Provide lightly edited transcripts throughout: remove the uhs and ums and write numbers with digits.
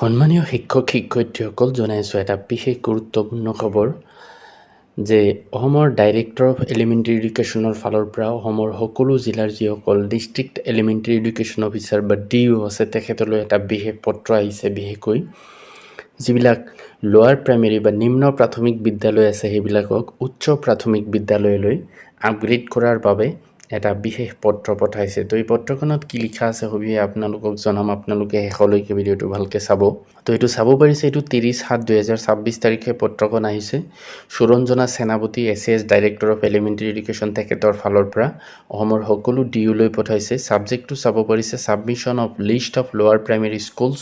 সন্মানীয় শিক্ষক শিক্ষয়িত্ৰীসকল, জনাইছোঁ এটা বিশেষ গুৰুত্বপূৰ্ণ খবৰ যে অসমৰ ডাইৰেক্টৰ অফ এলিমেণ্টাৰী এডুকেশ্যনৰ ফালৰ পৰা অসমৰ সকলো জিলাৰ যিসকল ডিষ্ট্ৰিক্ট এলিমেণ্টাৰী এডুকেশ্যন অফিচাৰ বা DO আছে তেখেতলৈ এটা বিশেষ পত্ৰ আহিছে। বিশেষকৈ যিবিলাক লোৱাৰ প্ৰাইমেৰী বা নিম্ন প্ৰাথমিক বিদ্যালয় আছে সেইবিলাকক উচ্চ প্ৰাথমিক বিদ্যালয়লৈ আপগ্ৰেড কৰাৰ বাবে এটা বিশেষ পত্ৰ পঠাইছে। তো এই পত্ৰখনত কি লিখা আছে সবিয়ে আপোনালোকক জনাম, আপোনালোকে শেষলৈকে ভিডিঅ'টো ভালকৈ চাব। তো এইটো চাব পাৰিছে, এইটো 30/7/2026 তাৰিখে পত্ৰখন আহিছে। সুৰঞ্জনা সেনাপতি SAS director of elementary education তেখেতৰ ফালৰ পৰা অসমৰ সকলো DO লৈ পঠাইছে। ছাবজেক্টটো চাব পাৰিছে, ছাবমিশ্যন অফ লিষ্ট অফ লোৱাৰ primary schools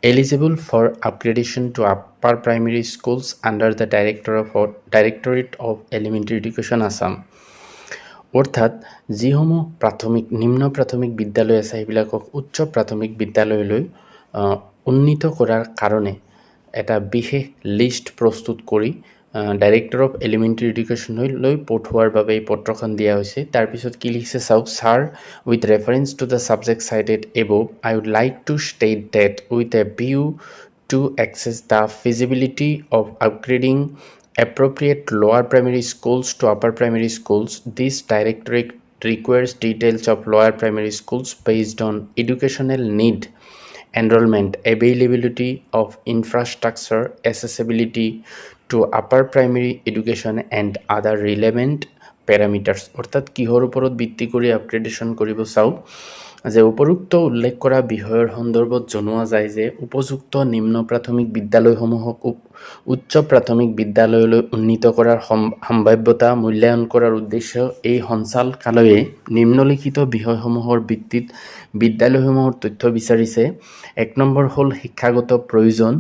eligible for upgradation to upper primary schools under the Directorate of Elementary Education Assam। অৰ্থাৎ যিসমূহ নিম্ন প্ৰাথমিক বিদ্যালয় আছে সেইবিলাকক উচ্চ প্ৰাথমিক বিদ্যালয়লৈ উন্নীত কৰাৰ কাৰণে এটা বিশেষ লিষ্ট প্ৰস্তুত কৰি ডাইৰেক্টৰ অফ এলিমেণ্টাৰী এডুকেশ্যনলৈ পঠোৱাৰ বাবে এই পত্ৰখন দিয়া হৈছে। তাৰপিছত কি লিখিছে চাওক, sir, with reference to the subject cited above, I would like to state that with a view to assess the feasibility of upgrading appropriate lower primary schools to upper primary schools. This directorate requires details of lower primary schools based on educational need, enrollment, availability of infrastructure, accessibility to upper primary education and other relevant parameters। অৰ্থাৎ কিহৰ ওপৰত ভিত্তি কৰি upgradation কৰিব চাওক যে উপৰোক্ত উল্লেখ কৰা বিষয়ৰ সন্দৰ্ভত জনোৱা যায় যে উপযুক্ত নিম্ন প্ৰাথমিক বিদ্যালয়সমূহক উচ্চ প্ৰাথমিক বিদ্যালয়লৈ উন্নীত কৰাৰ সম্ভাৱ্যতা মূল্যায়ন কৰাৰ উদ্দেশ্য এই সঞ্চালকালয়ে নিম্নলিখিত বিষয়সমূহৰ ভিত্তিত বিদ্যালয়সমূহৰ তথ্য বিচাৰিছে। 1 নম্বৰ হ'ল শিক্ষাগত প্ৰয়োজন,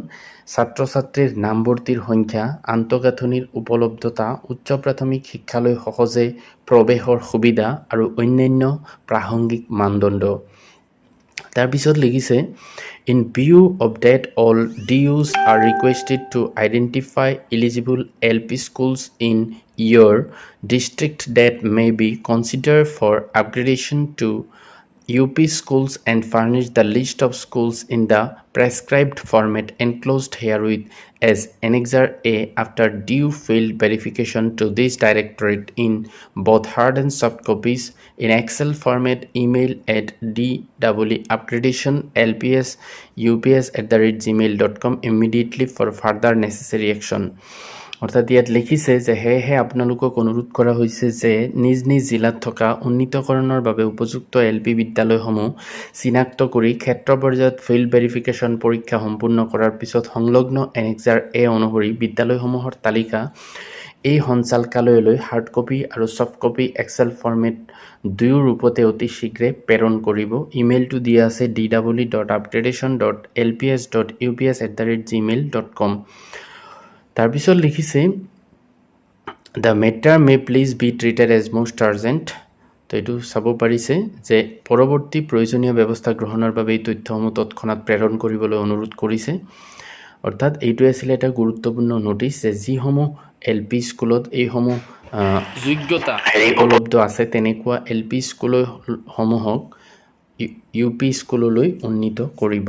ছাত্ৰ ছাত্ৰীৰ নামভৰ্তিৰ সংখ্যা, আন্তঃগাঁথনিৰ উপলব্ধতা, উচ্চ প্ৰাথমিক শিক্ষালৈ সহজে প্ৰৱেশৰ সুবিধা আৰু অন্যান্য প্ৰাসংগিক মানদণ্ড। তাৰপিছত লিখিছে, in view of that all DOs are requested to identify eligible LP schools in your district that may be considered for upgradation to UP schools and furnish the list of schools in the prescribed format enclosed herewith as Annexure A after due field verification to this directorate in both hard and soft copies in Excel format, email at dwupredation@lpsups@gmail.com immediately for further necessary action। অৰ্থাৎ ইয়াত লিখিছে যে সেয়েহে আপোনালোকক অনুৰোধ কৰা হৈছে যে নিজ নিজ জিলাত থকা উন্নীতকৰণৰ বাবে উপযুক্ত LP বিদ্যালয়সমূহ চিনাক্ত কৰি ক্ষেত্ৰ পৰ্যায়ত ফিল্ড ভেৰিফিকেশ্যন পৰীক্ষা সম্পূৰ্ণ কৰাৰ পিছত সংলগ্ন Annexure A অনুসৰি বিদ্যালয়সমূহৰ তালিকা এই সঞ্চালকালয়লৈ হাৰ্ড কপি আৰু ছফ্ট কপি এক্সেল ফৰ্মেট দুয়ো ৰূপতে অতি শীঘ্ৰে প্ৰেৰণ কৰিব। ইমেইলটো দিয়া আছে dw.upgradation.lps.ups@gmail.com। তাৰপিছত লিখিছে, the matter may please be treated as most urgent. তো এইটো চাব পাৰিছে যে পৰৱৰ্তী প্ৰয়োজনীয় ব্যৱস্থা গ্ৰহণৰ বাবে এই তথ্যসমূহ তৎক্ষণাত প্ৰেৰণ কৰিবলৈ অনুৰোধ কৰিছে। অৰ্থাৎ এইটোৱে আছিলে এটা গুৰুত্বপূৰ্ণ নটিছ যে যিসমূহ LP স্কুলত এইসমূহ যোগ্যতা উপলব্ধ আছে তেনেকুৱা LP স্কুলসমূহক UP স্কুললৈ উন্নীত কৰিব।